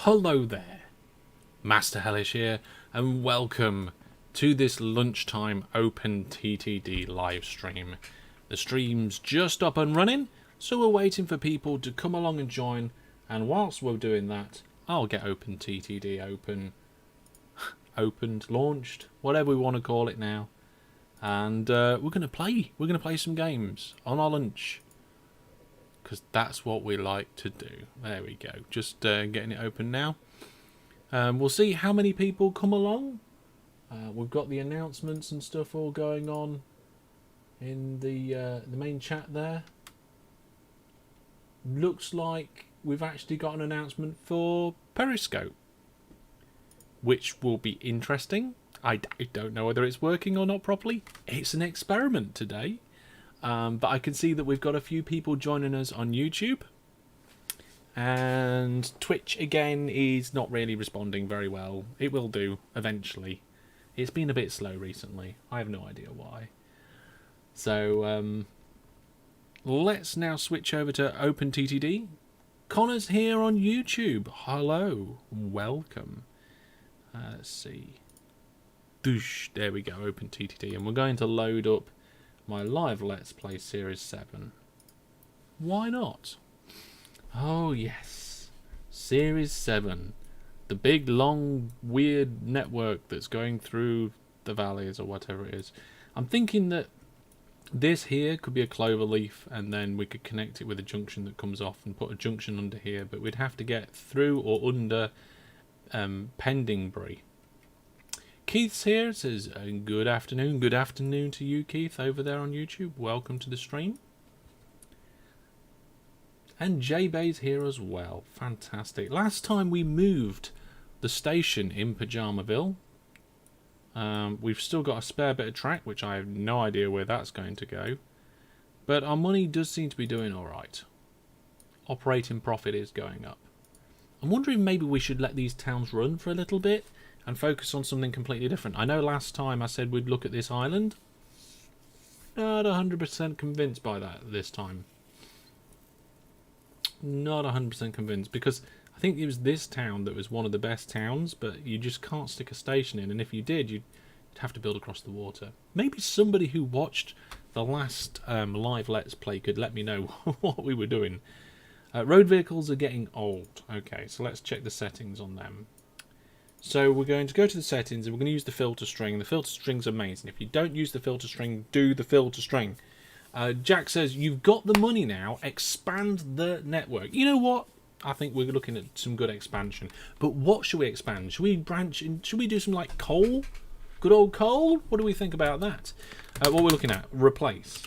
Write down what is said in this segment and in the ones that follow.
Hello there, Master Hellish here, and welcome to this lunchtime OpenTTD live stream. The stream's just up and running, so we're waiting for people to come along and join, and whilst we're doing that, I'll get OpenTTD opened, launched, whatever we want to call it now, and we're going to play some games on our lunch. Because that's what we like to do. There we go. Just getting it open now. We'll see how many people come along. We've got the announcements and stuff all going on in the main chat there. Looks like we've actually got an announcement for Periscope, which will be interesting. I don't know whether it's working or not properly. It's an experiment today. But I can see that we've got a few people joining us on YouTube. And Twitch, again, is not really responding very well. It will do, eventually. It's been a bit slow recently. I have no idea why. So, let's now switch over to OpenTTD. Connor's here on YouTube. Hello. Welcome. Let's see. Doosh. There we go, OpenTTD. And we're going to load up my live Let's Play Series 7. Why not? Oh yes, Series 7. The big, long, weird network that's going through the valleys or whatever it is. I'm thinking that this here could be a clover leaf, and then we could connect it with a junction that comes off and put a junction under here, but we'd have to get through or under Pendingbury. Keith's here, says good afternoon. Good afternoon to you, Keith, over there on YouTube. Welcome to the stream. And J-Bay's here as well. Fantastic. Last time we moved the station in Pajamaville. We've still got a spare bit of track, which I have no idea where that's going to go. But our money does seem to be doing alright. Operating profit is going up. I'm wondering maybe we should let these towns run for a little bit and focus on something completely different. I know last time I said we'd look at this island. Not 100% convinced by that this time. Not 100% convinced, because I think it was this town that was one of the best towns, but you just can't stick a station in, and if you did, you'd have to build across the water. Maybe somebody who watched the last live Let's Play could let me know what we were doing. Road vehicles are getting old. Okay, so let's check the settings on them. So we're going to go to the settings and we're going to use the filter string. The filter string's amazing. If you don't use the filter string, do the filter string. Jack says, you've got the money now, expand the network. You know what? I think we're looking at some good expansion. But what should we expand? Should we branch in? Should we do some like coal? Good old coal? What do we think about that? What we're looking at, replace.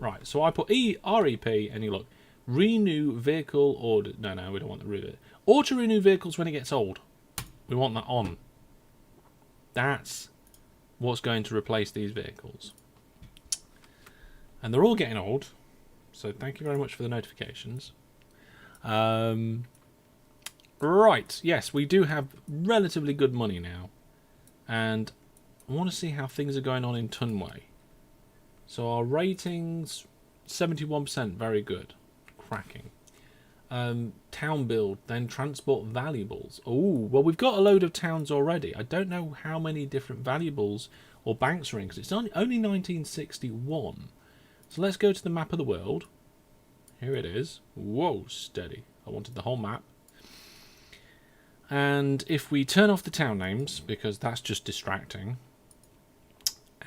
Right, so I put REP and you look. Renew vehicle order. No, we don't want the auto renew vehicles when it gets old. We want that on. That's what's going to replace these vehicles. And they're all getting old. So thank you very much for the notifications. Right. Yes, we do have relatively good money now. And I want to see how things are going on in Tunway. So our ratings, 71%. Very good. Cracking. Town build, then transport valuables. Oh, well, we've got a load of towns already. I don't know how many different valuables or banks are in, because it's only 1961. So let's go to the map of the world. Here it is. Whoa, steady. I wanted the whole map. And if we turn off the town names, because that's just distracting,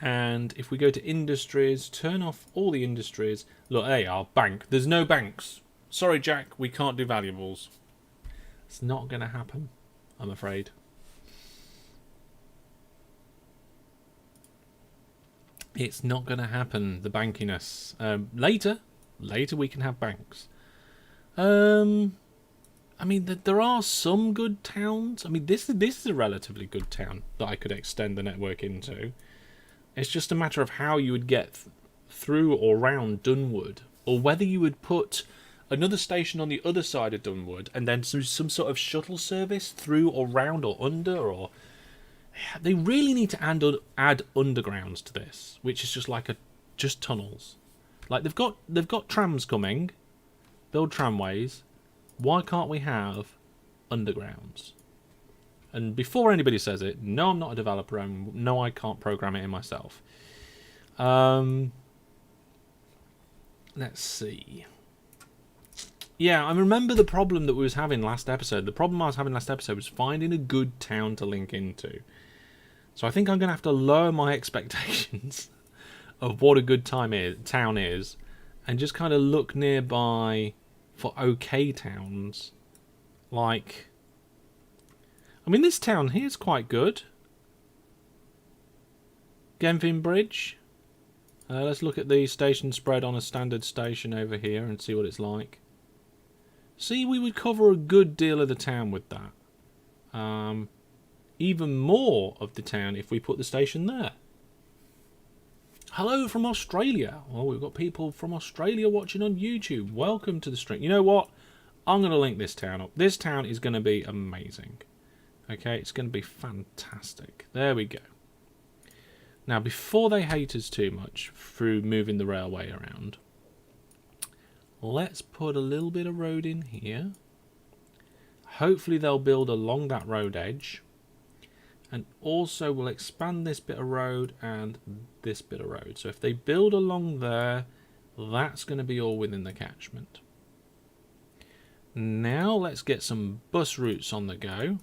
and if we go to industries, turn off all the industries. Look, they are bank. There's no banks. Sorry, Jack, we can't do valuables. It's not going to happen, I'm afraid. It's not going to happen, the bankiness. Later we can have banks. I mean, there are some good towns. I mean, this is a relatively good town that I could extend the network into. It's just a matter of how you would get through or round Dunwood, or whether you would put another station on the other side of Dunwood and then some sort of shuttle service through or round or under, or they really need to add undergrounds to this, which is just like just tunnels. Like they've got trams coming, build tramways. Why can't we have undergrounds. And before anybody says it, no, I'm not a developer, and no, I can't program it in myself. Let's see. Yeah, I remember the problem that we was having last episode. The problem I was having last episode was finding a good town to link into. So I think I'm going to have to lower my expectations of what a good town is, and just kind of look nearby for okay towns. Like, I mean, this town here is quite good. Genvin Bridge. Let's look at the station spread on a standard station over here and see what it's like. See, we would cover a good deal of the town with that. Even more of the town if we put the station there. Hello from Australia. Well, we've got people from Australia watching on YouTube. Welcome to the stream. You know what? I'm going to link this town up. This town is going to be amazing. Okay, it's going to be fantastic. There we go. Now, before they hate us too much through moving the railway around, let's put a little bit of road in here. Hopefully they'll build along that road edge. And also we'll expand this bit of road and this bit of road. So if they build along there, that's going to be all within the catchment. Now let's get some bus routes on the go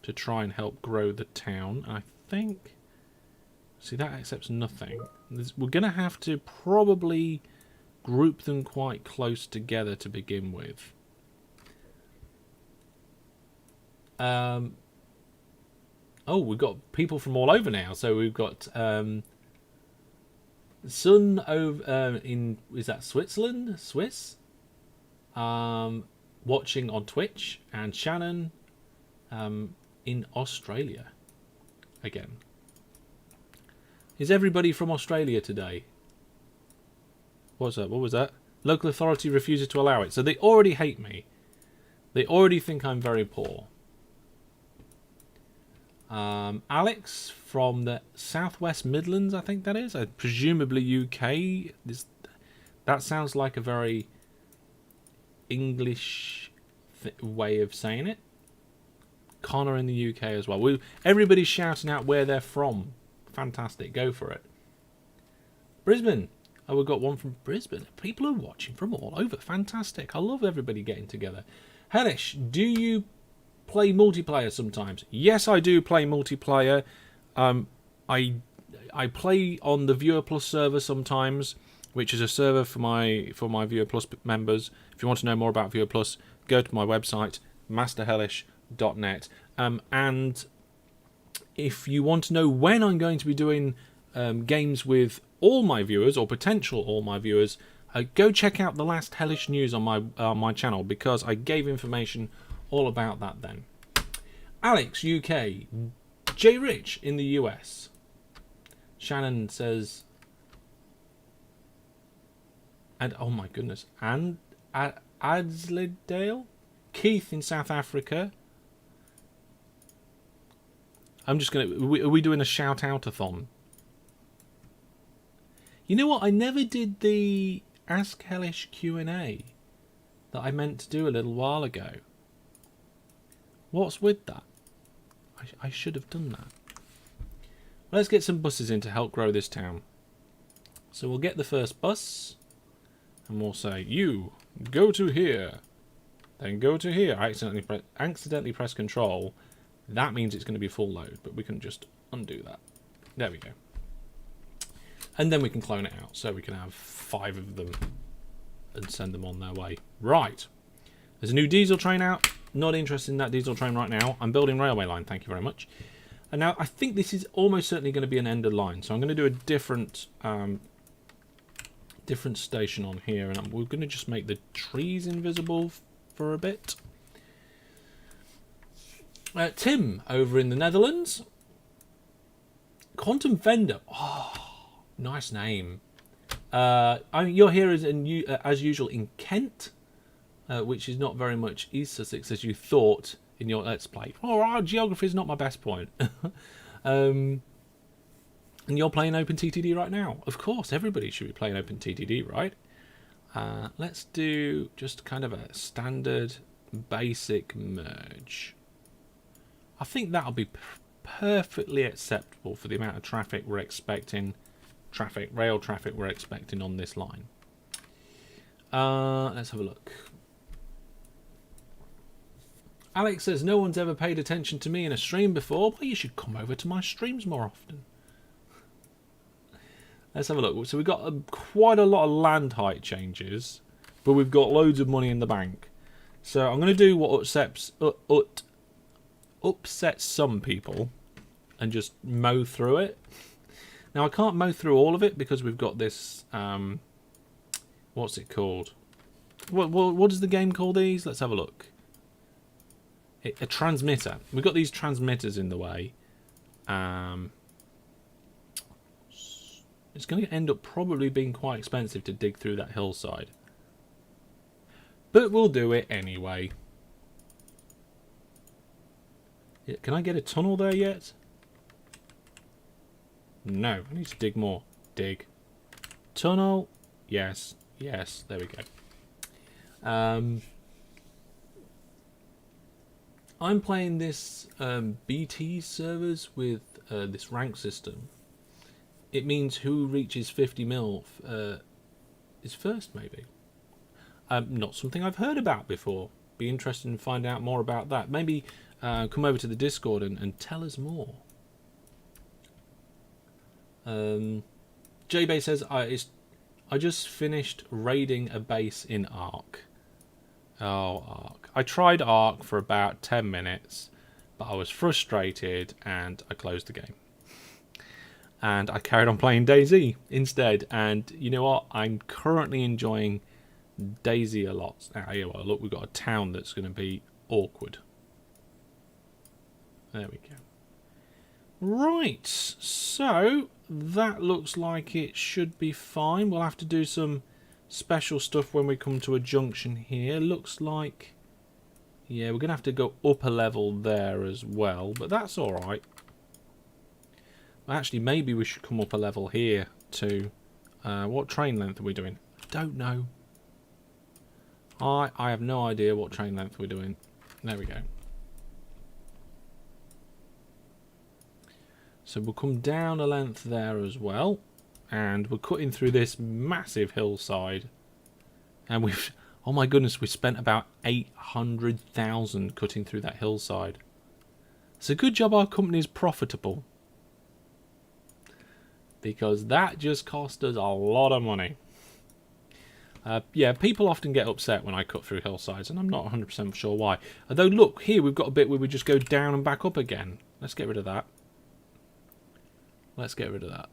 to try and help grow the town. I think... See, that accepts nothing. We're going to have to probably group them quite close together to begin with. Oh, we've got people from all over now. So we've got Sun over in, is that Switzerland? Swiss? Watching on Twitch, and Shannon in Australia again. Is everybody from Australia today? What's that? What was that? Local authority refuses to allow it. So they already hate me. They already think I'm very poor. Alex from the Southwest Midlands, I think that is. Presumably UK. That sounds like a very English way of saying it. Connor in the UK as well. Everybody's shouting out where they're from. Fantastic, go for it. Brisbane. Oh, we've got one from Brisbane. People are watching from all over. Fantastic. I love everybody getting together. Hellish, do you play multiplayer sometimes? Yes, I do play multiplayer. I play on the Viewer Plus server sometimes, which is a server for my Viewer Plus members. If you want to know more about Viewer Plus, go to my website, masterhellish.net. And if you want to know when I'm going to be doing games with all my viewers, or potential all my viewers, go check out the last Hellish news on my channel, because I gave information all about that then. Alex, UK. J Rich in the US. Shannon says... And, oh my goodness. And Adslidale? Keith in South Africa. I'm just going to... Are we doing a shout-out-a-thon? You know what? I never did the Ask Hellish Q&A that I meant to do a little while ago. What's with that? I should have done that. Let's get some buses in to help grow this town. So we'll get the first bus. And we'll say, you, go to here. Then go to here. I accidentally press control. That means it's going to be full load, but we can just undo that. There we go. And then we can clone it out, so we can have 5 of them and send them on their way. Right. There's a new diesel train out. Not interested in that diesel train right now. I'm building railway line, thank you very much. And now I think this is almost certainly going to be an ender line, so I'm going to do a different station on here, and we're going to just make the trees invisible for a bit. Tim over in the Netherlands. Quantum Fender. Oh, nice name. You're here as usual in Kent, which is not very much East Sussex as you thought in your Let's Play. Oh, our geography is not my best point. And you're playing OpenTTD right now. Of course, everybody should be playing OpenTTD, right? Let's do just kind of a standard basic merge. I think that'll be perfectly acceptable for the amount of traffic we're expecting, rail traffic we're expecting on this line. Let's have a look. Alex says, no one's ever paid attention to me in a stream before. Well, you should come over to my streams more often. Let's have a look. So we've got quite a lot of land height changes, but we've got loads of money in the bank. So I'm going to do what upsets some people and just mow through it. Now I can't mow through all of it because we've got this, what's it called? What does the game call these? Let's have a look. A transmitter. We've got these transmitters in the way. It's going to end up probably being quite expensive to dig through that hillside. But we'll do it anyway. Yeah, can I get a tunnel there yet? No, I need to dig more. Dig. Tunnel. Yes. Yes, there we go. I'm playing this BT servers with this rank system. It means who reaches 50 mil is first, maybe. Not something I've heard about before. Be interested in finding out more about that. Maybe come over to the Discord and tell us more. J-Bay says, I just finished raiding a base in Ark. Oh, Ark. I tried Ark for about 10 minutes, but I was frustrated and I closed the game. And I carried on playing DayZ instead. And you know what? I'm currently enjoying DayZ a lot. Here, well, look, we've got a town that's going to be awkward. There we go. Right, so that looks like it should be fine. We'll have to do some special stuff when we come to a junction here. Looks like, yeah, we're going to have to go up a level there as well, but that's all right. Actually, maybe we should come up a level here too. What train length are we doing? I don't know. I have no idea what train length we're doing. There we go. So we'll come down a length there as well. And we're cutting through this massive hillside. And we've, oh my goodness, we spent about 800,000 cutting through that hillside. It's a good job our company is profitable. Because that just cost us a lot of money. Yeah, people often get upset when I cut through hillsides, and I'm not 100% sure why. Although, look, here we've got a bit where we just go down and back up again. Let's get rid of that. Let's get rid of that.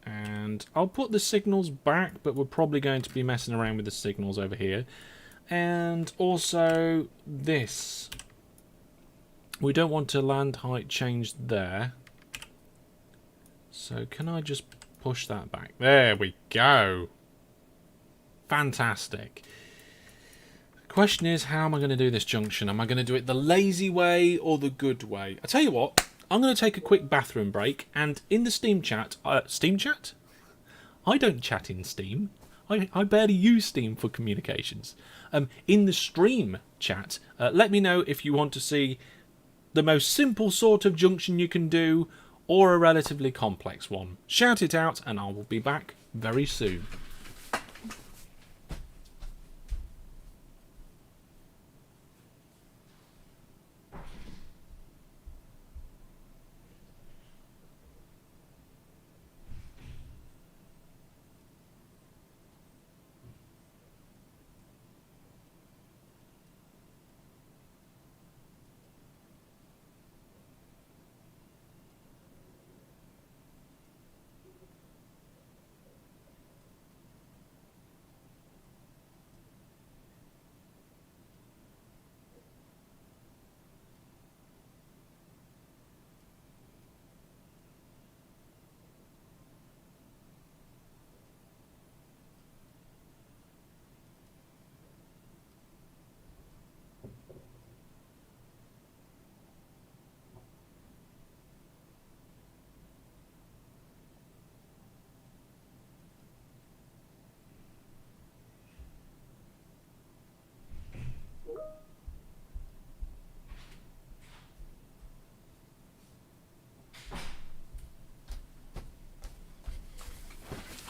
And I'll put the signals back, but we're probably going to be messing around with the signals over here. And also this. We don't want to land height change there. So can I just push that back? There we go. Fantastic. The question is, how am I going to do this junction? Am I going to do it the lazy way or the good way? I tell you what, I'm going to take a quick bathroom break, and in the Steam chat... Steam chat? I don't chat in Steam. I barely use Steam for communications. In the stream chat, let me know if you want to see the most simple sort of junction you can do, or a relatively complex one. Shout it out and I will be back very soon.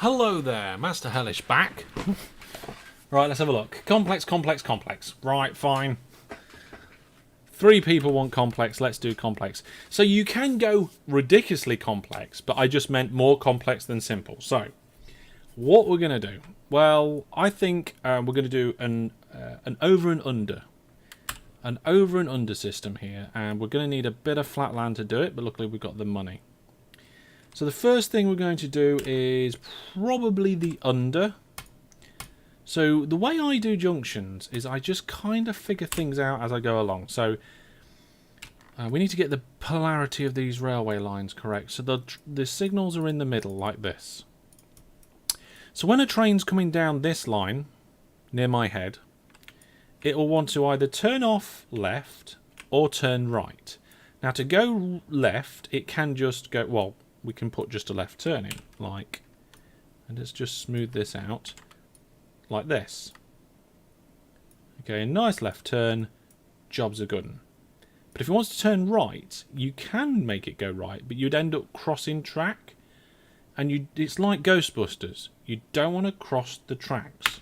Hello there, Master Hellish back. Right, let's have a look. Complex, complex, complex. Right, fine. 3 people want complex, let's do complex. So you can go ridiculously complex, but I just meant more complex than simple. So, what we're going to do? Well, I think we're going to do an over and under. An over and under system here, and we're going to need a bit of flat land to do it, but luckily we've got the money. So the first thing we're going to do is probably the under. So the way I do junctions is I just kind of figure things out as I go along. So we need to get the polarity of these railway lines correct. So the signals are in the middle like this. So when a train's coming down this line near my head, it will want to either turn off left or turn right. Now to go left, it can just go, well, we can put just a left turn in, like, and let's just smooth this out, like this. Okay, a nice left turn, jobs are good. But if it wants to turn right, you can make it go right, but you'd end up crossing track, and it's like Ghostbusters. You don't want to cross the tracks.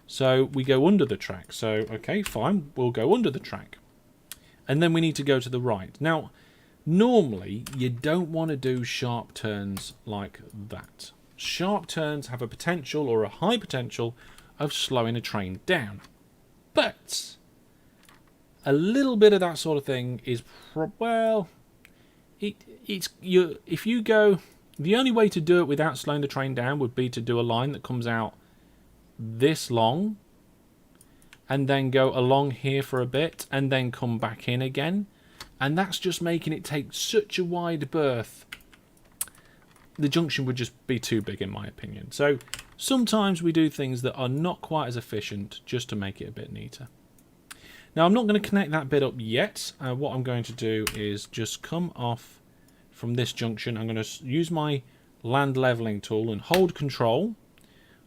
So we go under the track. So, okay, fine, we'll go under the track. And then we need to go to the right. Now, normally, you don't want to do sharp turns like that. Sharp turns have a potential or a high potential of slowing a train down. But a little bit of that sort of thing is, well, if you go, the only way to do it without slowing the train down would be to do a line that comes out this long and then go along here for a bit and then come back in again. And that's just making it take such a wide berth. The junction would just be too big in my opinion. So sometimes we do things that are not quite as efficient just to make it a bit neater. Now I'm not going to connect that bit up yet. What I'm going to do is just come off from this junction. I'm going to use my land leveling tool and hold control.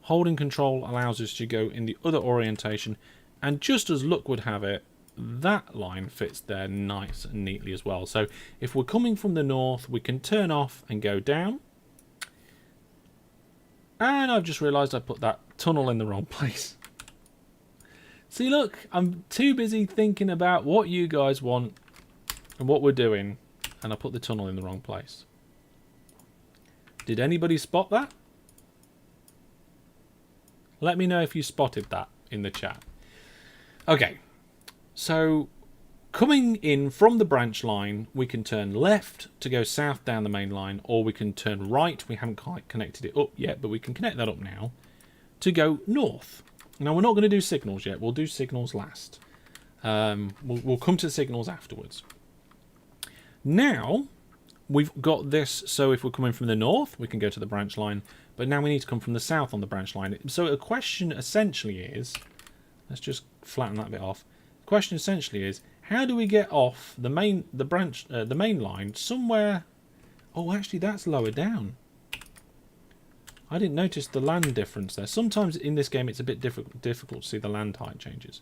Holding control allows us to go in the other orientation. And just as luck would have it, that line fits there nice and neatly as well. So if we're coming from the north, we can turn off and go down. And I've just realised I put that tunnel in the wrong place. See, look, I'm too busy thinking about what you guys want and what we're doing, and I put the tunnel in the wrong place. Did anybody spot that? Let me know if you spotted that in the chat. Okay. So, coming in from the branch line, we can turn left to go south down the main line, or we can turn right. We haven't quite connected it up yet, but we can connect that up now to go north. Now, we're not going to do signals yet. We'll do signals last. We'll come to signals afterwards. Now, we've got this. So, if we're coming from the north, we can go to the branch line. But now we need to come from the south on the branch line. So, a question essentially is, let's just flatten that bit off. Question essentially is, how do we get off the main line somewhere? Oh, actually that's lower down. I didn't notice the land difference there. Sometimes in this game it's a bit difficult to see the land height changes.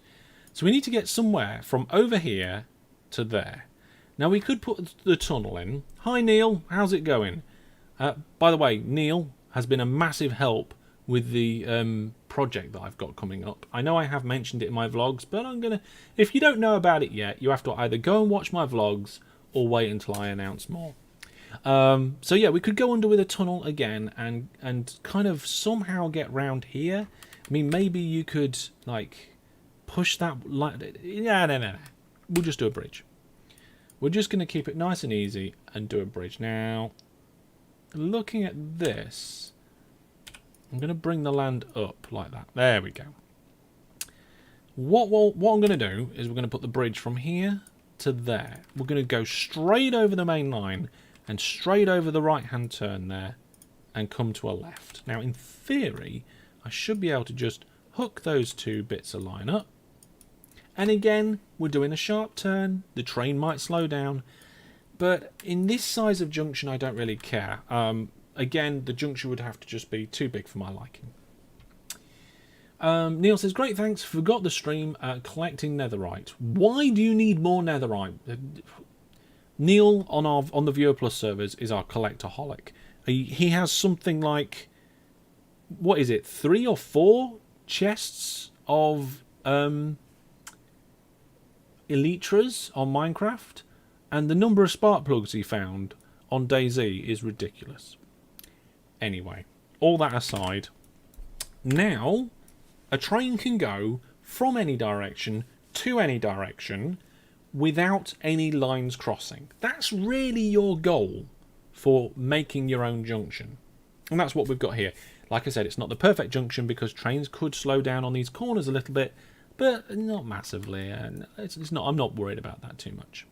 So we need to get somewhere from over here to there. Now we could put the tunnel in. Hi Neil, how's it going? By the way, Neil has been a massive help with the project that I've got coming up. I know I have mentioned it in my vlogs, but I'm gonna, if you don't know about it yet, you have to either go and watch my vlogs or wait until I announce more. So yeah, we could go under with a tunnel again and kind of somehow get round here. I mean, maybe you could like push that like, no. We'll just do a bridge. We're just going to keep it nice and easy and do a bridge. Now, looking at this, I'm going to bring the land up like that. There we go. What I'm going to do is we're going to put the bridge from here to there. We're going to go straight over the main line and straight over the right-hand turn there and come to a left. Now, in theory, I should be able to just hook those two bits of line up. And again, we're doing a sharp turn. The train might slow down. But in this size of junction, I don't really care. Again, the junction would have to just be too big for my liking. Neil says, great, thanks. Forgot the stream. Collecting netherite. Why do you need more netherite? Neil on the Viewer Plus servers is our collectaholic. He has something like what is it, 3 or 4 chests of elytras on Minecraft, and the number of spark plugs he found on DayZ is ridiculous. Anyway, all that aside, now a train can go from any direction to any direction without any lines crossing. That's really your goal for making your own junction. And that's what we've got here. Like I said, it's not the perfect junction because trains could slow down on these corners a little bit, but not massively. And it's not. I'm not worried about that too much.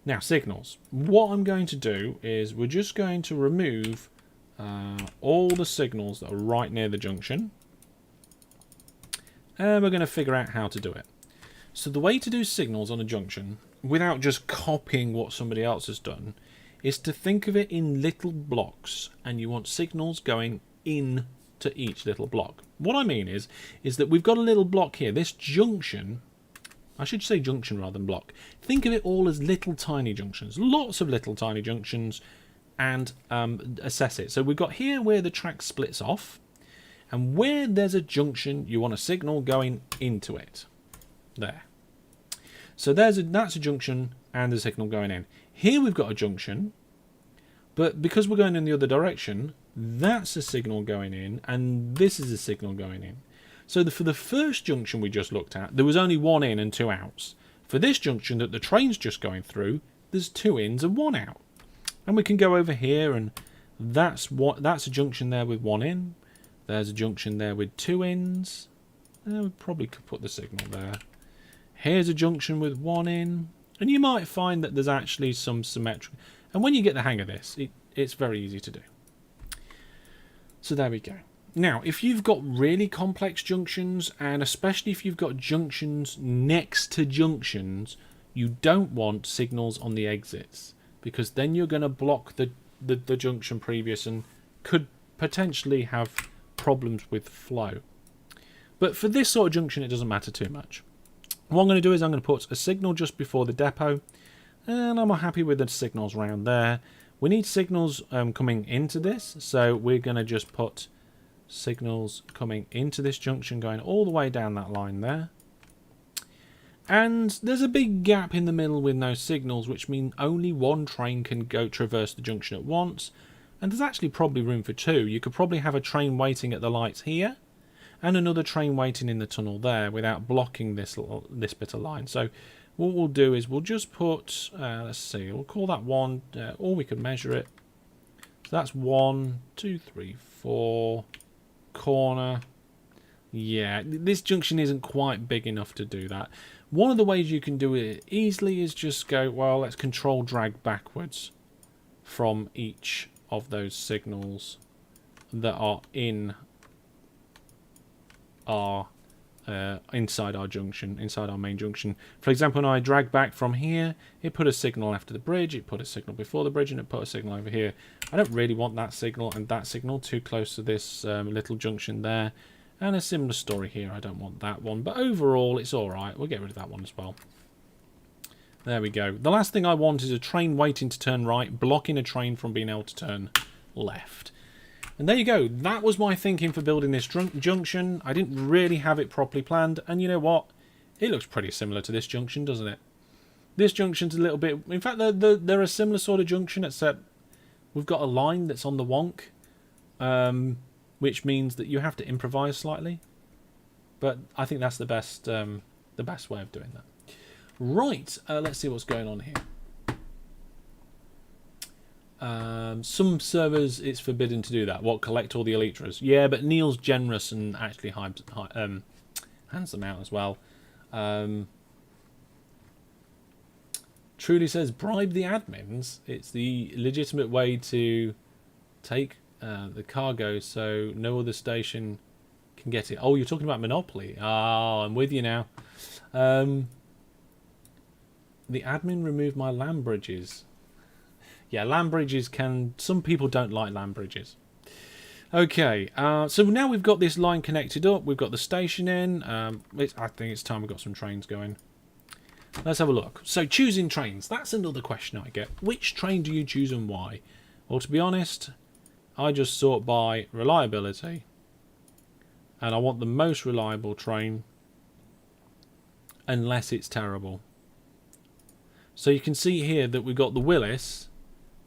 Now, signals. What I'm going to do is we're just going to remove all the signals that are right near the junction. And we're going to figure out how to do it. So the way to do signals on a junction, without just copying what somebody else has done, is to think of it in little blocks, and you want signals going in to each little block. What I mean is that we've got a little block here. This junction, I should say junction rather than block. Think of it all as little tiny junctions, lots of little tiny junctions, and assess it. So we've got here where the track splits off, and where there's a junction, you want a signal going into it. There. So that's a junction and a signal going in. Here we've got a junction, but because we're going in the other direction, that's a signal going in, and this is a signal going in. So for the first junction we just looked at, there was only 1 in and 2 outs. For this junction that the train's just going through, there's 2 ins and 1 out. And we can go over here, and that's a junction there with 1 in. There's a junction there with 2 ins. We probably could put the signal there. Here's a junction with 1 in. And you might find that there's actually some symmetric. And when you get the hang of this, it's very easy to do. So there we go. Now, if you've got really complex junctions, and especially if you've got junctions next to junctions, you don't want signals on the exits, because then you're going to block the junction previous and could potentially have problems with flow. But for this sort of junction, it doesn't matter too much. What I'm going to do is I'm going to put a signal just before the depot, and I'm happy with the signals around there. We need signals coming into this, so we're going to just put signals coming into this junction going all the way down that line there. And there's a big gap in the middle with no signals, which means only 1 train can go traverse the junction at once, and there's actually probably room for 2. You could probably have a train waiting at the lights here and another train waiting in the tunnel there without blocking this bit of line. So what we'll do is we'll just put, let's see, we'll call that 1, or we could measure it. So that's 1, 2, 3, 4, corner. Yeah, this junction isn't quite big enough to do that. One of the ways you can do it easily is just go, well, let's control drag backwards from each of those signals that are in our inside our junction, inside our main junction. For example, when I drag back from here, it put a signal after the bridge, it put a signal before the bridge, and it put a signal over here. I don't really want that signal and that signal too close to this little junction there. And a similar story here, I don't want that one. But overall, it's alright. We'll get rid of that one as well. There we go. The last thing I want is a train waiting to turn right, blocking a train from being able to turn left. And there you go. That was my thinking for building this junction. I didn't really have it properly planned. And you know what? It looks pretty similar to this junction, doesn't it? This junction's a little bit... In fact, they're a similar sort of junction, except we've got a line that's on the wonk, which means that you have to improvise slightly. But I think that's the best way of doing that. Right, let's see what's going on here. Some servers, it's forbidden to do that. What, collect all the elytras? Yeah, but Neil's generous and actually hands them out as well. Truly says, bribe the admins. It's the legitimate way to take the cargo so no other station can get it. Oh, you're talking about Monopoly. Oh, I'm with you now. The admin removed my land bridges. Yeah, land bridges can... Some people don't like land bridges. Okay, so now we've got this line connected up. We've got the station in. I think it's time we've got some trains going. Let's have a look. So choosing trains. That's another question I get. Which train do you choose and why? Well, to be honest, I just sort by reliability. And I want the most reliable train. Unless it's terrible. So you can see here that we've got the Willis,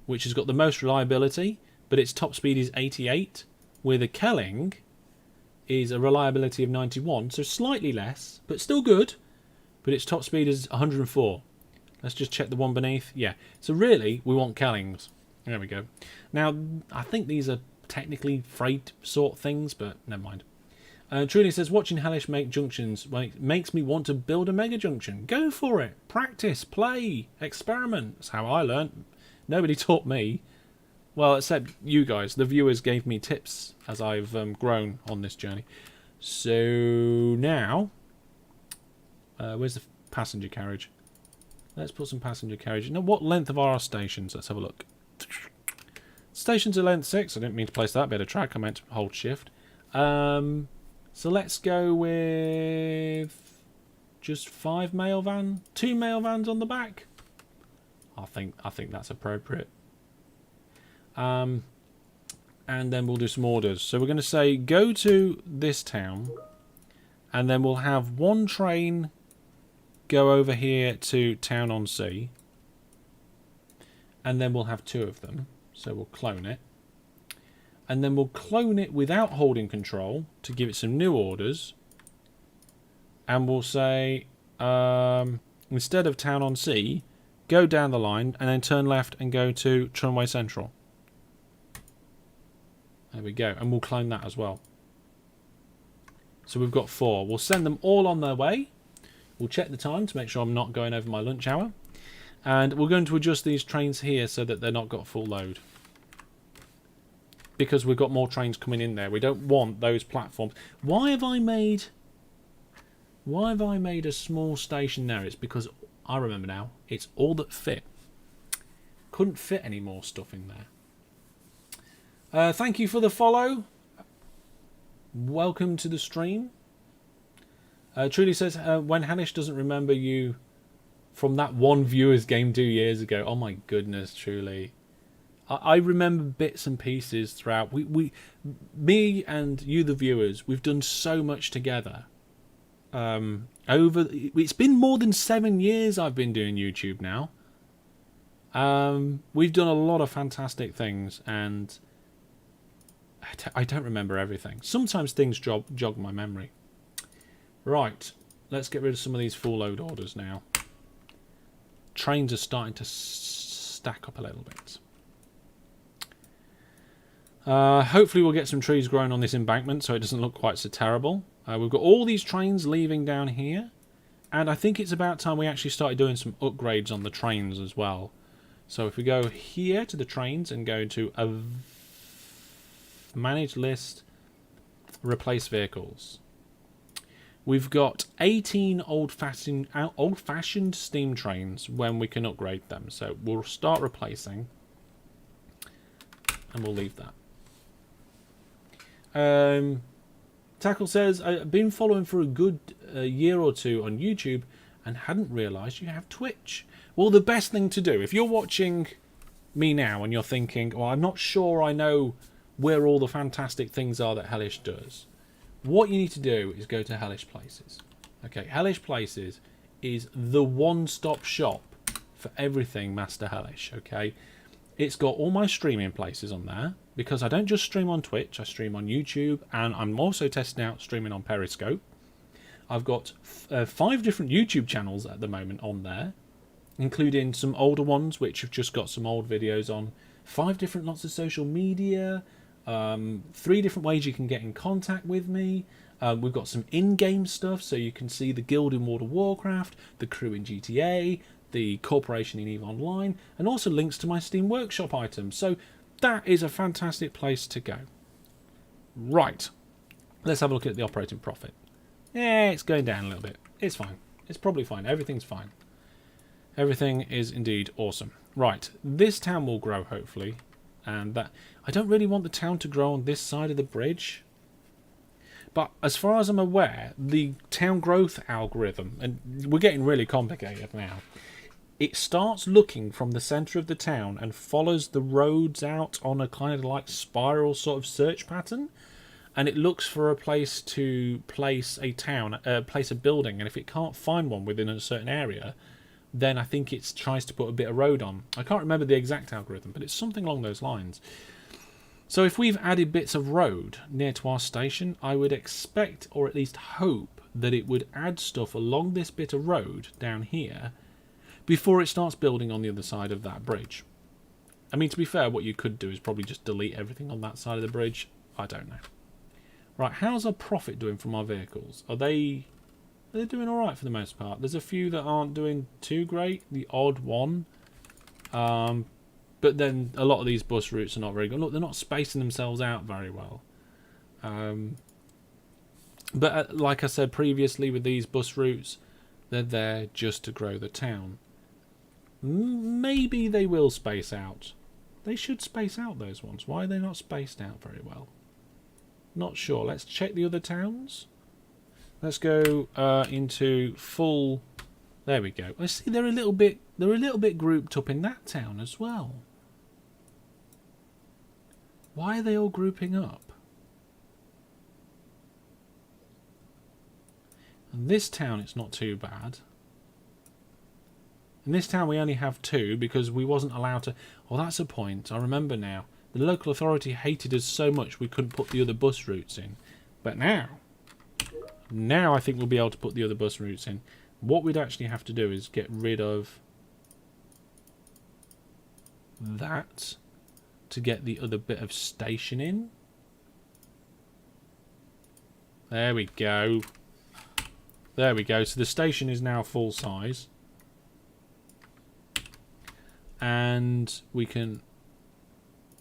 which has got the most reliability, but its top speed is 88, where the Kelling is a reliability of 91, so slightly less, but still good, but its top speed is 104. Let's just check the one beneath. Yeah, so really, we want Kellings. There we go. Now, I think these are technically freight sort things, but never mind. Truly says, watching Hellish make junctions makes me want to build a mega junction. Go for it. Practice, play, experiment. That's how I learnt. Nobody taught me. Well, except you guys. The viewers gave me tips as I've grown on this journey. So now, where's the passenger carriage? Let's put some passenger carriage. Now, what length of are our stations? Let's have a look. Stations are length 6. I didn't mean to place that bit of track. I meant to hold shift. So let's go with just 5 mail van, 2 mail vans on the back. I think that's appropriate. And then we'll do some orders. So we're going to say go to this town, and then we'll have one train go over here to Town on Sea, and then we'll have 2 of them. So we'll clone it. And then we'll clone it without holding control to give it some new orders. And we'll say, instead of Town on Sea, go down the line and then turn left and go to Tramway Central. There we go. And we'll clone that as well. So we've got 4. We'll send them all on their way. We'll check the time to make sure I'm not going over my lunch hour. And we're going to adjust these trains here so that they're not got full load. Because we've got more trains coming in there. We don't want those platforms. Why have I made a small station there? It's because, I remember now, it's all that fit. Couldn't fit any more stuff in there. Thank you for the follow. Welcome to the stream. Trudy says, when Hanish doesn't remember you from that one viewers game 2 years ago. Oh my goodness, truly. I remember bits and pieces throughout. Me and you, the viewers, we've done so much together. It's been more than 7 years I've been doing YouTube now. We've done a lot of fantastic things, and I don't remember everything. Sometimes things jog my memory. Right, let's get rid of some of these full load orders now. Trains are starting to stack up a little bit. Hopefully we'll get some trees growing on this embankment so it doesn't look quite so terrible. We've got all these trains leaving down here, and I think it's about time we actually started doing some upgrades on the trains as well. So if we go here to the trains and go to a manage list, replace vehicles. We've got 18 old-fashioned steam trains when we can upgrade them. So we'll start replacing, and we'll leave that. Tackle says, I've been following for a good year or 2 on YouTube and hadn't realised you have Twitch. Well, the best thing to do, if you're watching me now and you're thinking, well, I'm not sure I know where all the fantastic things are that Hellish does, what you need to do is go to Hellish Places. Okay, Hellish Places is the one-stop shop for everything Master Hellish, okay? It's got all my streaming places on there, because I don't just stream on Twitch, I stream on YouTube, and I'm also testing out streaming on Periscope. I've got 5 different YouTube channels at the moment on there, including some older ones, which have just got some old videos on. 5 different lots of social media, 3 different ways you can get in contact with me. We've got some in-game stuff, so you can see the guild in World of Warcraft, the crew in GTA, the corporation in EVE Online, and also links to my Steam Workshop items. So that is a fantastic place to go. Right, let's have a look at the operating profit. Yeah, it's going down a little bit. It's fine. It's probably fine. Everything's fine. Everything is indeed awesome. Right, this town will grow, hopefully. And that I don't really want the town to grow on this side of the bridge. But as far as I'm aware, the town growth algorithm, and we're getting really complicated now, it starts looking from the centre of the town and follows the roads out on a kind of like spiral sort of search pattern, and it looks for a place to place a building, and if it can't find one within a certain area, then I think it tries to put a bit of road on. I can't remember the exact algorithm, but it's something along those lines. So if we've added bits of road near to our station, I would expect, or at least hope, that it would add stuff along this bit of road down here before it starts building on the other side of that bridge. I mean, to be fair, what you could do is probably just delete everything on that side of the bridge. I don't know. Right, how's our profit doing from our vehicles? Are they doing all right for the most part? There's a few that aren't doing too great, the odd one. But then a lot of these bus routes are not very good. Look, they're not spacing themselves out very well. But like I said previously with these bus routes, they're there just to grow the town. Maybe they will space out. They should space out those ones. Why are they not spaced out very well? Not sure. Let's check the other towns. Let's go into full. There we go. I see they're a little bit grouped up in that town as well. Why are they all grouping up? And this town, it's not too bad. In this town we only have 2 because we wasn't allowed to. Oh, that's a point. I remember now. The local authority hated us so much we couldn't put the other bus routes in. But now I think we'll be able to put the other bus routes in. What we'd actually have to do is get rid of that to get the other bit of station in. There we go. There we go. So the station is now full size. And we can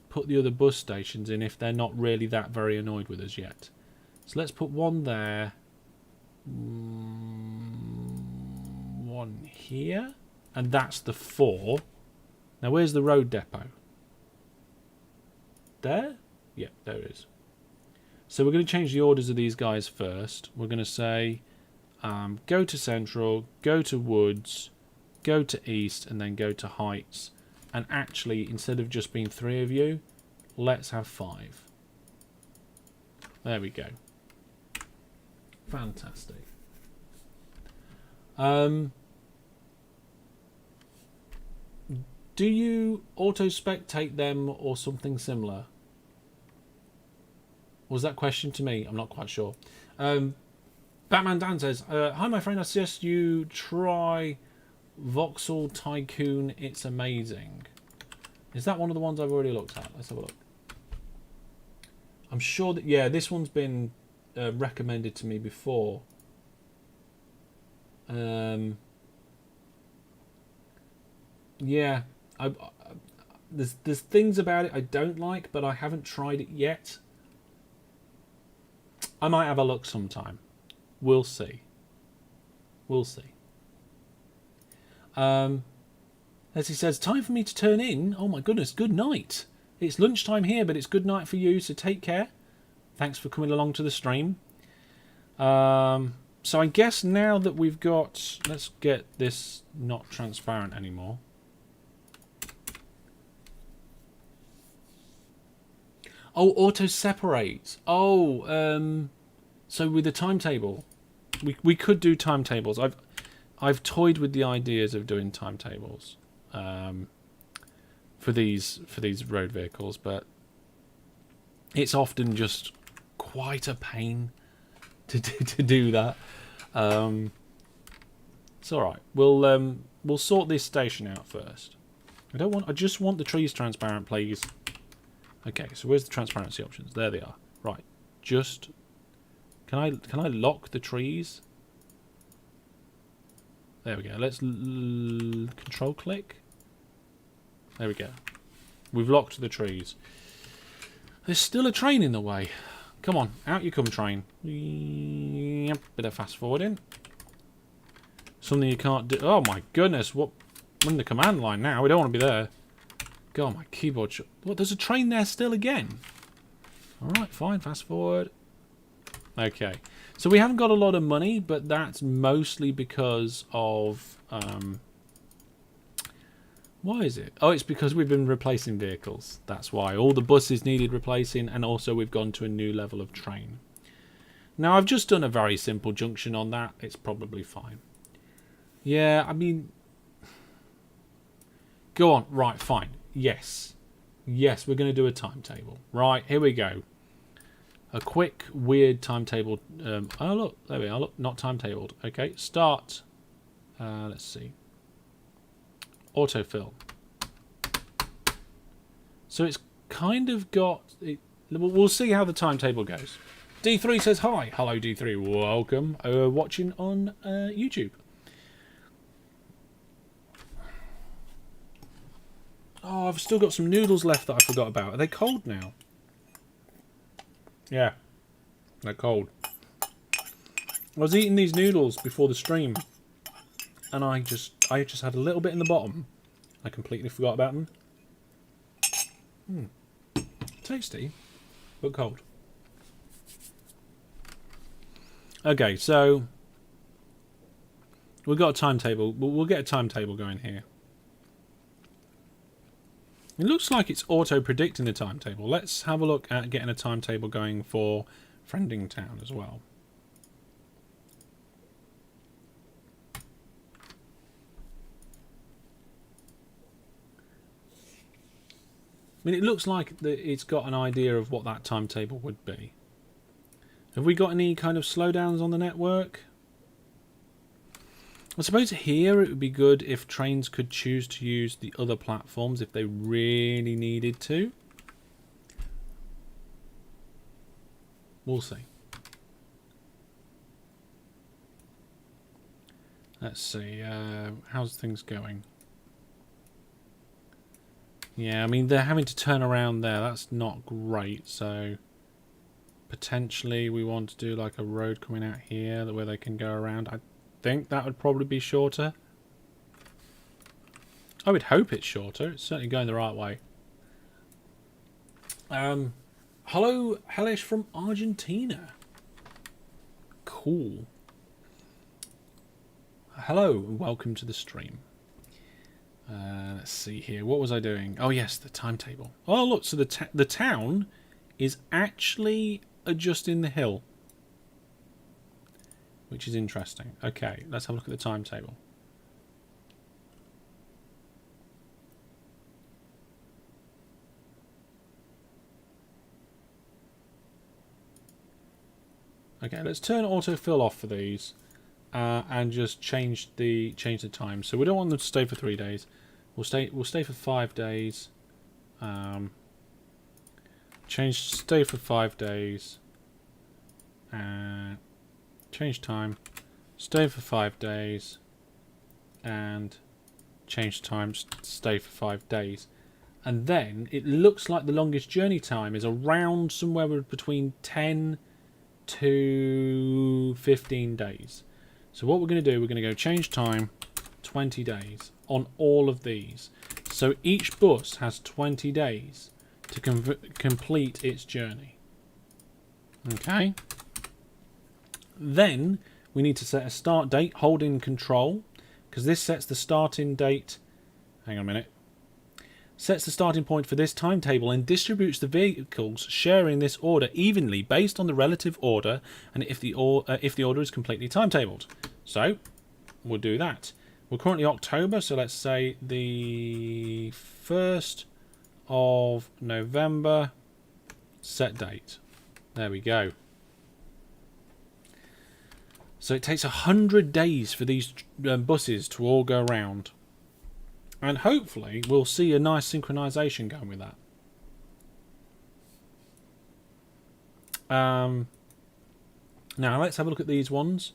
put the other bus stations in if they're not really that very annoyed with us yet. So let's put one there. One here. And that's the 4. Now where's the road depot? There? Yeah, there it is. So we're going to change the orders of these guys first. We're going to say go to Central, go to Woods, go to East, and then go to Heights. And actually, instead of just being 3 of you, let's have 5. There we go. Fantastic. Do you auto-spectate them or something similar? Was that question to me? I'm not quite sure. Batman Dan says, hi my friend, I suggest you try Voxel Tycoon. It's amazing. Is that one of the ones I've already looked at? Let's have a look. I'm sure that, yeah, this one's been recommended to me before. Yeah, there's things about it I don't like, but I haven't tried it yet. I might have a look sometime. We'll see. We'll see. As he says, time for me to turn in. Oh my goodness, good night. It's lunchtime here, but it's good night for you, so take care. Thanks for coming along to the stream. So I guess now that we've got... Let's get this not transparent anymore. Oh, auto-separate. Oh, so with the timetable. We could do timetables. I've toyed with the ideas of doing timetables for these road vehicles, but it's often just quite a pain to do that. It's all right. We'll sort this station out first. I just want the trees transparent, please. Okay, so where's the transparency options? There they are. Right. Just can I lock the trees? There we go. Let's control click. There we go. We've locked the trees. There's still a train in the way. Come on, out you come, train. Yep, bit of fast forwarding. Something you can't do. Oh my goodness, what? I'm in the command line now. We don't want to be there. God, my keyboard. What? There's a train there still again. All right, fine. Fast forward. Okay, so we haven't got a lot of money, but that's mostly because of Why is it? Oh, it's because we've been replacing vehicles. That's why. All the buses needed replacing, and also we've gone to a new level of train. Now, I've just done a very simple junction on that. It's probably fine. Yeah, I mean... Go on. Right, fine. Yes. Yes, we're going to do a timetable. Right, here we go. A quick, weird timetable. Oh, look. There we are. Look, not timetabled. Okay, start. Let's see. Autofill. So it's kind of got... We'll see how the timetable goes. D3 says hi. Hello, D3. Welcome. Watching on YouTube. Oh, I've still got some noodles left that I forgot about. Are they cold now? Yeah. They're cold. I was eating these noodles before the stream. And I just had a little bit in the bottom. I completely forgot about them. Tasty, but cold. Okay, so we've got a timetable. We'll get a timetable going here. It looks like it's auto-predicting the timetable. Let's have a look at getting a timetable going for Friending Town as well. I mean, it looks like it's got an idea of what that timetable would be. Have we got any kind of slowdowns on the network? I suppose here it would be good if trains could choose to use the other platforms if they really needed to. We'll see. Let's see. How's things going? Yeah, I mean, they're having to turn around there. That's not great. So potentially we want to do like a road coming out here where they can go around. I think that would probably be shorter. I would hope it's shorter. It's certainly going the right way. Hello, Hellish from Argentina. Cool. Hello, and welcome to the stream. Let's see here. What was I doing? Oh, yes, the timetable. Oh, look, so the town is actually adjusting the hill, which is interesting. Okay, let's have a look at the timetable. Okay, let's turn autofill off for these. And just change the time. So we don't want them to stay for 3 days. We'll stay for 5 days. Stay for 5 days. Change time. Stay for 5 days. And change time. Stay for 5 days. And then it looks like the longest journey time is around somewhere between 10 to 15 days. So what we're going to do, we're going to go change time 20 days on all of these. So each bus has 20 days to complete its journey. Okay. Then we need to set a start date, holding control, because this sets the starting date. Hang on a minute. Sets the starting point for this timetable and distributes the vehicles sharing this order evenly based on the relative order and if the order is completely timetabled. So we'll do that. We're currently October, so let's say the 1st of November, set date. There we go. So it takes 100 days for these buses to all go round. And hopefully we'll see a nice synchronization going with that. Now let's have a look at these ones.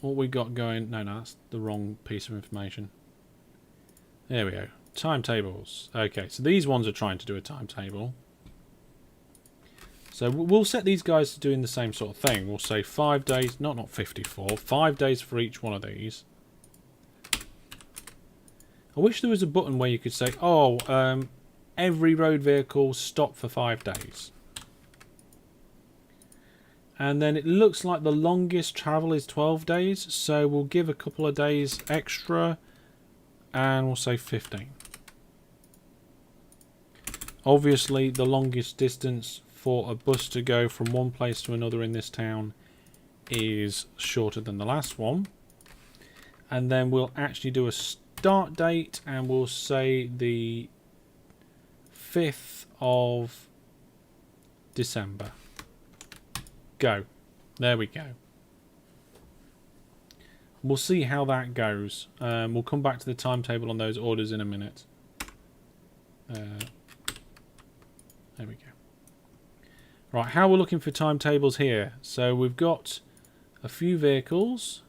What we got going... No, that's the wrong piece of information. There we go. Timetables. Okay, so these ones are trying to do a timetable. So we'll set these guys to doing the same sort of thing. We'll say 5 days, not 54, 5 days for each one of these. I wish there was a button where you could say, oh, every road vehicle stop for 5 days. And then it looks like the longest travel is 12 days, so we'll give a couple of days extra. and we'll say 15. Obviously, the longest distance for a bus to go from one place to another in this town is shorter than the last one. And then we'll actually do a start date, and we'll say the 5th of December. Go. There we go. We'll see how that goes. We'll come back to the timetable on those orders in a minute. There we go. Right, how we're looking for timetables here. So we've got a few vehicles.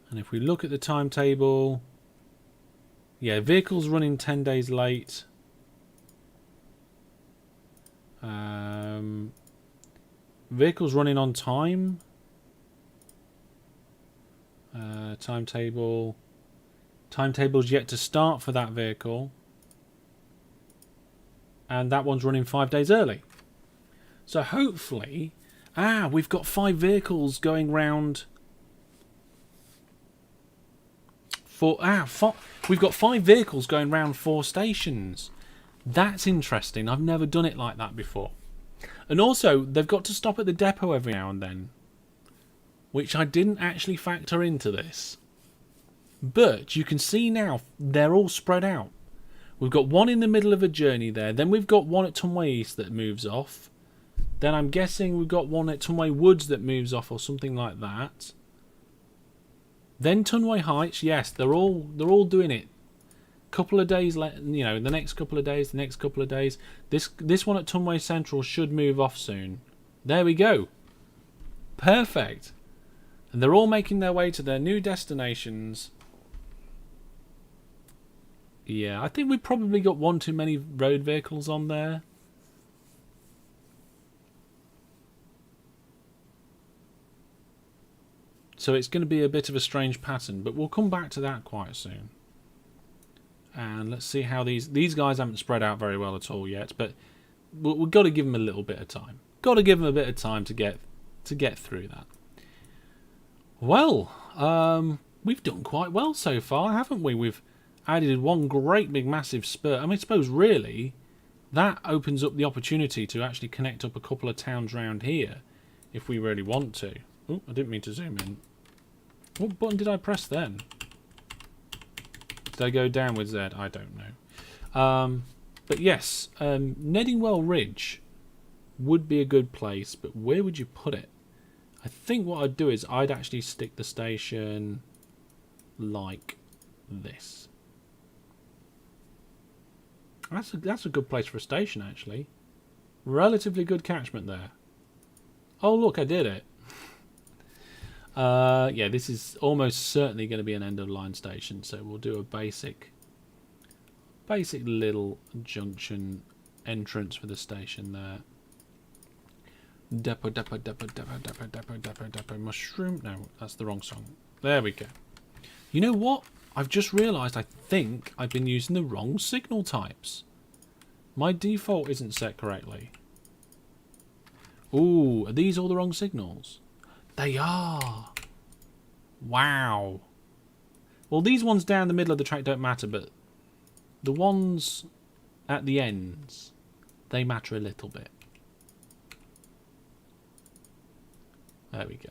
And if we look at the timetable, yeah, vehicles running 10 days late. Vehicles running on time. Timetable. Timetable's yet to start for that vehicle. And that one's running 5 days early. So hopefully... we've got 5 vehicles going round... We've got 5 vehicles going round 4 stations. That's interesting. I've never done it like that before. And also, they've got to stop at the depot every now and then, which I didn't actually factor into this. But you can see now they're all spread out. We've got one in the middle of a journey there. Then we've got one at Tunway East that moves off. Then I'm guessing we've got one at Tunway Woods that moves off or something like that. Then Tunway Heights, yes, they're all doing it. Couple of days, you know, the next couple of days, the next couple of days. This one at Tunway Central should move off soon. There we go. Perfect. And they're all making their way to their new destinations. Yeah, I think we've probably got one too many road vehicles on there. So it's going to be a bit of a strange pattern, but we'll come back to that quite soon. And let's see how these guys haven't spread out very well at all yet, but we've got to give them a little bit of time. Got to give them a bit of time to get through that. Well, we've done quite well so far, haven't we? We've added one great big massive spur. I mean, I suppose really that opens up the opportunity to actually connect up a couple of towns around here if we really want to. Oh, I didn't mean to zoom in. What button did I press then? Did I go down with Z? I don't know. But yes, Neddingwell Ridge would be a good place, but where would you put it? I think what I'd do is I'd actually stick the station like this. That's a good place for a station, actually. Relatively good catchment there. Oh, look, I did it. Yeah, this is almost certainly going to be an end-of-line station, so we'll do a basic little junction entrance for the station there. Depot, mushroom. No, that's the wrong song. There we go. You know what? I've just realised I think I've been using the wrong signal types. My default isn't set correctly. Ooh, are these all the wrong signals? They are. Wow. Well, these ones down the middle of the track don't matter, but the ones at the ends, they matter a little bit. There we go.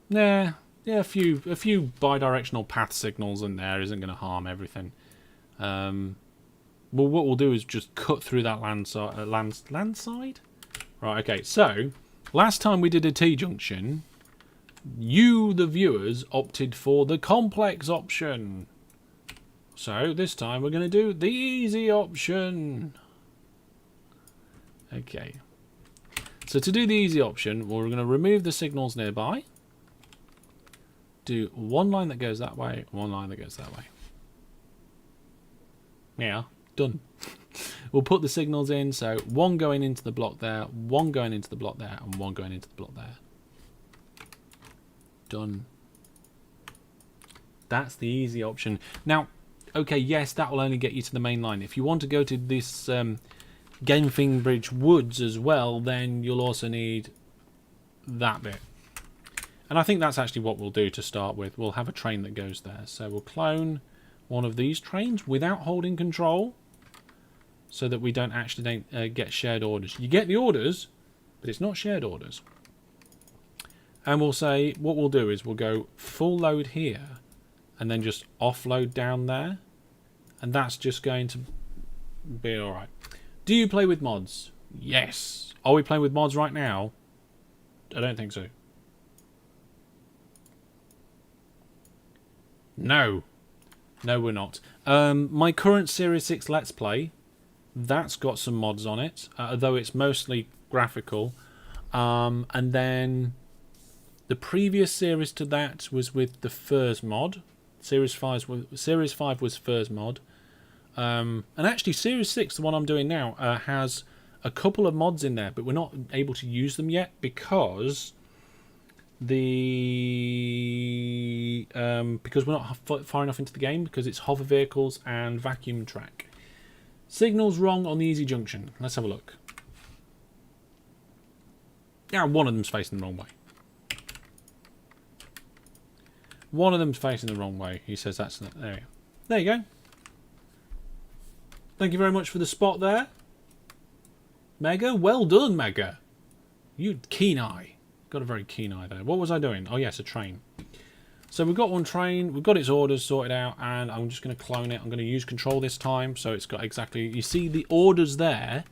Yeah, a few bidirectional path signals in there isn't going to harm everything. Well, what we'll do is just cut through that landside. Right, okay, so last time we did a T-junction, you, the viewers, opted for the complex option. So this time we're going to do the easy option. Okay. So to do the easy option, we're going to remove the signals nearby. Do one line that goes that way, one line that goes that way. Yeah, done. We'll put the signals in, so one going into the block there, one going into the block there, and one going into the block there. Done. That's the easy option. Now, okay, yes, that will only get you to the main line. If you want to go to this Gamefingbridge Woods as well, then you'll also need that bit. And I think that's actually what we'll do to start with. We'll have a train that goes there. So we'll clone one of these trains without holding control, so that we don't actually get shared orders. You get the orders, but it's not shared orders. And we'll say, what we'll do is we'll go full load here, and then just offload down there. And that's just going to be alright. Do you play with mods? Yes. Are we playing with mods right now? I don't think so. No. No, we're not. My current Series 6 Let's Play, that's got some mods on it, though it's mostly graphical. And then the previous series to that was with the Furs mod. Series 5 was Furs mod. And actually Series 6, the one I'm doing now, has a couple of mods in there, but we're not able to use them yet because because we're not far enough into the game, because it's hover vehicles and vacuum track. Signal's wrong on the easy junction. Let's have a look. Yeah, one of them's facing the wrong way. One of them's facing the wrong way. He says that's... There you go. There you go. Thank you very much for the spot there, Mega. Well done, Mega. You keen eye. Got a very keen eye there. What was I doing? Oh, yes, a train. So we've got one train. We've got its orders sorted out, and I'm just going to clone it. I'm going to use control this time, so it's got exactly... You see the orders there?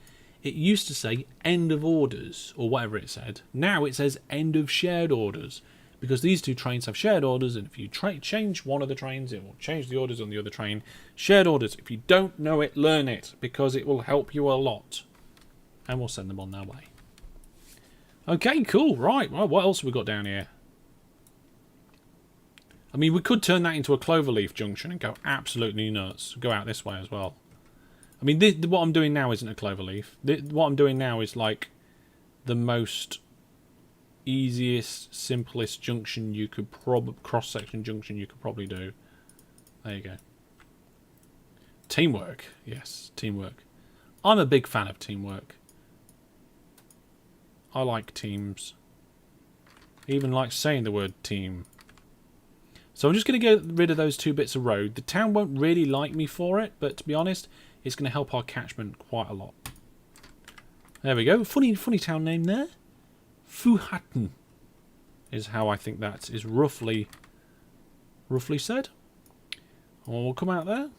It used to say end of orders, or whatever it said. Now it says end of shared orders, because these two trains have shared orders, and if you change one of the trains, it will change the orders on the other train. Shared orders. If you don't know it, learn it, because it will help you a lot. And we'll send them on their way. Okay, cool. Right. Well, what else have we got down here? I mean, we could turn that into a cloverleaf junction and go absolutely nuts. Go out this way as well. I mean, what I'm doing now isn't a cloverleaf. What I'm doing now is like the most easiest, simplest junction you could cross-section junction you could probably do. There you go. Teamwork. Yes, teamwork. I'm a big fan of teamwork. I like teams. I even like saying the word team. So I'm just going to get rid of those two bits of road. The town won't really like me for it, but to be honest, it's going to help our catchment quite a lot. There we go. Funny town name there. Fuhatten is how I think that is roughly said. And we'll come out there.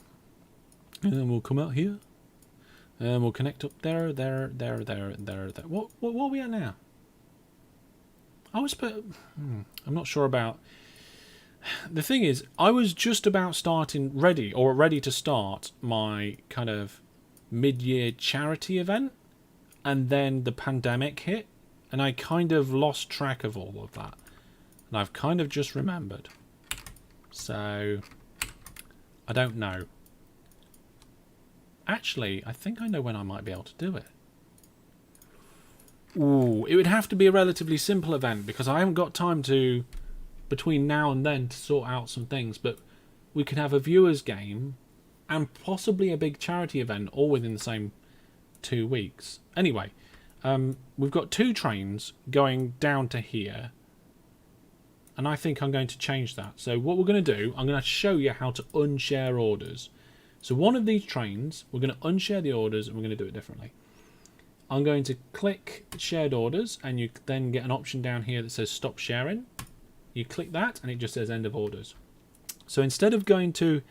And then we'll come out here. And we'll connect up there. What are we at now? I'm not sure about... The thing is, I was just about ready to start my kind of mid-year charity event, and then the pandemic hit, and I kind of lost track of all of that. And I've kind of just remembered. So, I don't know. Actually, I think I know when I might be able to do it. Ooh, it would have to be a relatively simple event, because I haven't got time to... between now and then to sort out some things, but we could have a viewers game and possibly a big charity event all within the same 2 weeks. Anyway, we've got 2 trains going down to here, and I think I'm going to change that. So what we're going to do, I'm going to show you how to unshare orders. So one of these trains, we're going to unshare the orders, and we're going to do it differently. I'm going to click shared orders, and you then get an option down here that says stop sharing. You click that and it just says end of orders. So instead of going to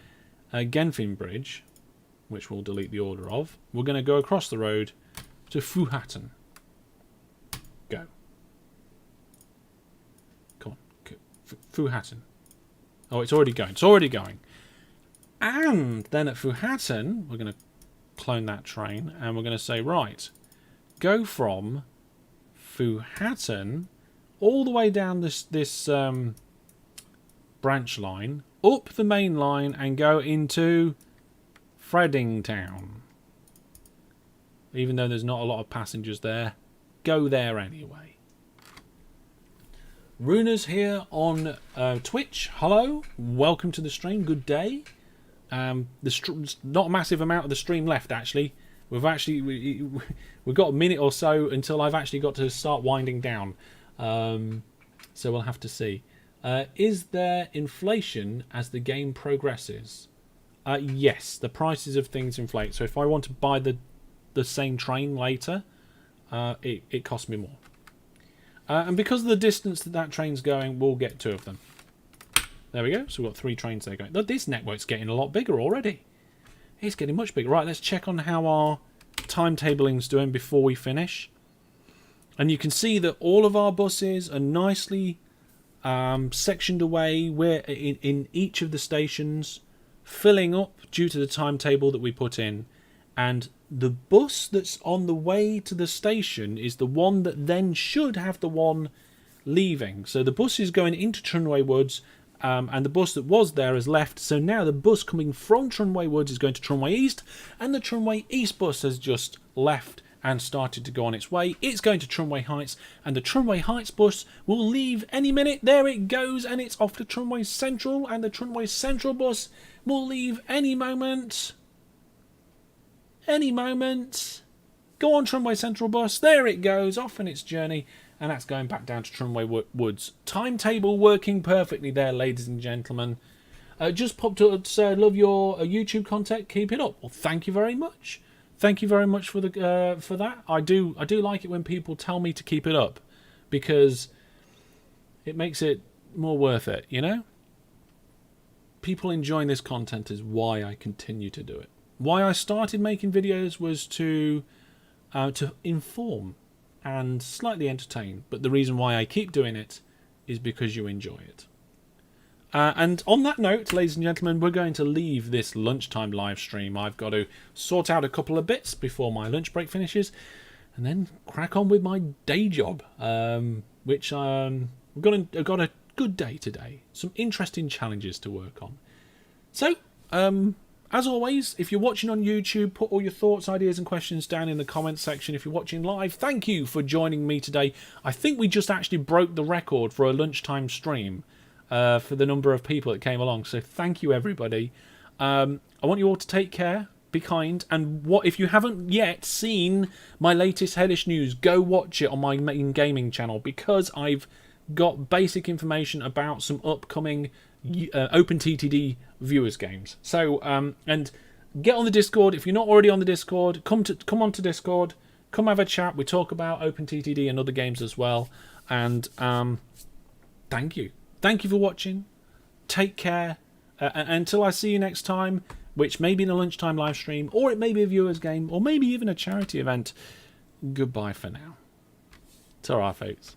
Genfin Bridge, which we'll delete the order of, we're going to go across the road to Fuhatten. Go. Come on. Fuhatten. Oh, it's already going. It's already going. And then at Fuhatten, we're going to clone that train and we're going to say, right, go from Fuhatten all the way down this branch line, up the main line, and go into Freddingtown. Even though there's not a lot of passengers there, go there anyway. Runa's here on Twitch. Hello, welcome to the stream. Good day. There's not a massive amount of the stream left, actually. We've got a minute or so until I've actually got to start winding down. So we'll have to see. Is there inflation as the game progresses? Yes, the prices of things inflate. So if I want to buy the same train later, it costs me more. And because of the distance that train's going, we'll get 2 of them. There we go. So we've got 3 trains there going. Look, this network's getting a lot bigger already. It's getting much bigger. Right, let's check on how our timetabling's doing before we finish. And you can see that all of our buses are nicely sectioned away. We're in each of the stations, filling up due to the timetable that we put in. And the bus that's on the way to the station is the one that then should have the one leaving. So the bus is going into Trunway Woods, and the bus that was there has left. So now the bus coming from Trunway Woods is going to Trunway East, and the Trunway East bus has just left and started to go on its way. It's going to Trunway Heights, and the Trunway Heights bus will leave any minute. There it goes, and it's off to Trunway Central, and the Trunway Central bus will leave any moment. Any moment. Go on, Trunway Central bus. There it goes, off on its journey. And that's going back down to Trunway Woods. Timetable working perfectly there, ladies and gentlemen. Just popped up to say, love your YouTube content. Keep it up. Well, thank you very much. Thank you very much for that. I do like it when people tell me to keep it up, because it makes it more worth it, you know? People enjoying this content is why I continue to do it. Why I started making videos was to inform and slightly entertain, but the reason why I keep doing it is because you enjoy it. And on that note, ladies and gentlemen, we're going to leave this lunchtime live stream. I've got to sort out a couple of bits before my lunch break finishes, and then crack on with my day job, which I've got a good day today. Some interesting challenges to work on. So, as always, if you're watching on YouTube, put all your thoughts, ideas and questions down in the comments section. If you're watching live, thank you for joining me today. I think we just actually broke the record for a lunchtime stream for the number of people that came along. So thank you, everybody. I want you all to take care, be kind, and if you haven't yet seen my latest Hellish news, go watch it on my main gaming channel, because I've got basic information about some upcoming OpenTTD viewers games. So and get on the Discord. If you're not already on the Discord, come onto Discord, come have a chat. We talk about OpenTTD and other games as well. And thank you for watching. Take care, and until I see you next time, which may be in a lunchtime live stream, or it may be a viewers game, or maybe even a charity event. Goodbye for now. Ta-ra, folks.